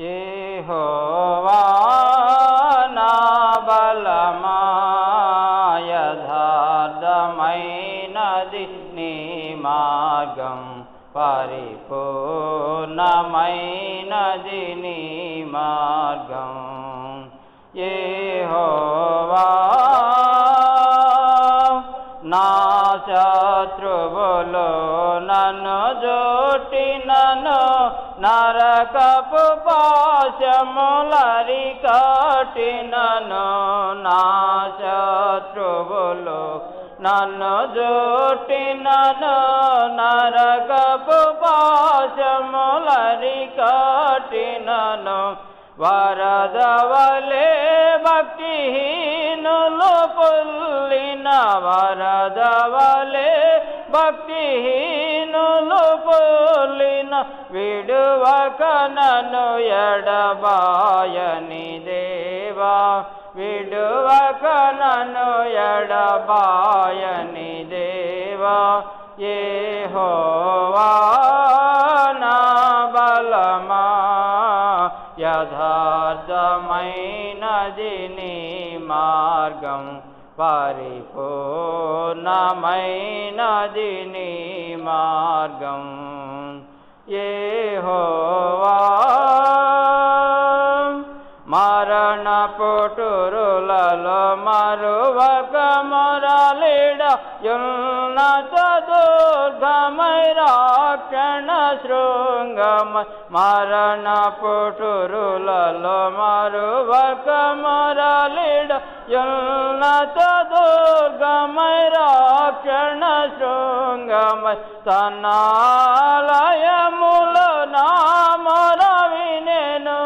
యెహోవా నా బలమా యథార్థమైనది నీ మార్గం పరిపూర్ణమైనది నీ మార్గం యెహోవా నా శత్రువులు నన్ను జోటినను నరకపు పాశములరికటినను నా శత్రువులు నన్ను జోటినను నరకపు పాశములరికటినను వరదవలే భక్తిహీనులు పొల్లిన వరదవలే భక్తిహీనులు పొల్లిన విడువక నన్ను ఎడబాయని దేవా విడువక నన్ను ఎడబాయని దేవా యెహోవా నా బలమా యథార్థమైనది నీ మార్గం పరిపూర్ణమైనది నీ మార్గం యెహోవా మరణ పుటురులలో మరువక మొరలిడ యున్నత దుర్గమై రాక్షణ శృంగమై మరణ పుటురులలో మరువక మొరలిడ యున్నత దుర్గమై రాక్షణ శృంగమై తన్నాలయములో నా మొర వినెను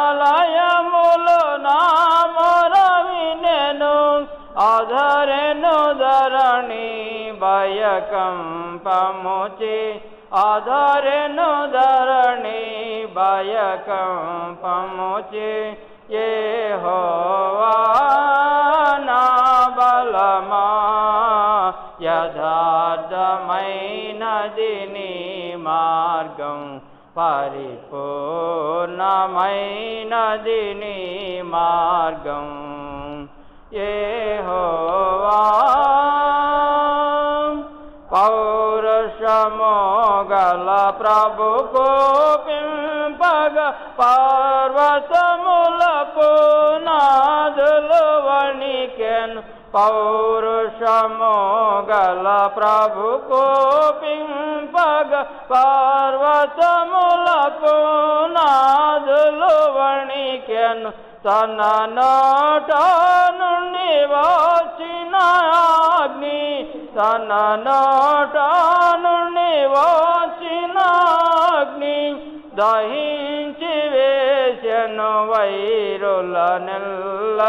తన్నాలయములో నా మొర వినెను ఆధరెను ధరణి భయకంపముచి ఆధరెను ధరణి భయకంపముచి యెహోవా నా బలమా యథార్థమైనది నీ మార్గం పరిపూర్ణమైనది నీ మార్గం యెహోవా పౌరుషము గల ప్రభు కోపింపగ పర్వతములకు నాదులు వణికెను పౌరుషము గల ప్రభు కోపింపగ పర్వతములకు నాదులు వణికెను తన నోట నుండి వచ్చిన అగ్ని తన నోట నుండి వచ్చిన అగ్ని దహించి వేసెను వైరుల నెల్ల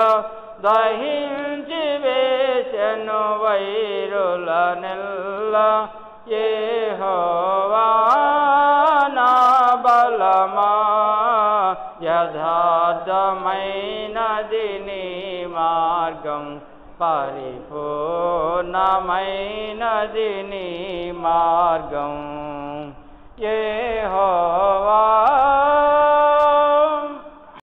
దహించి వేసెను వైరుల నెల్ల యెహోవా నా బలమా యథార్థమైనది నీ మార్గం పరిపూర్ణమైనది నీ మార్గం యెహోవా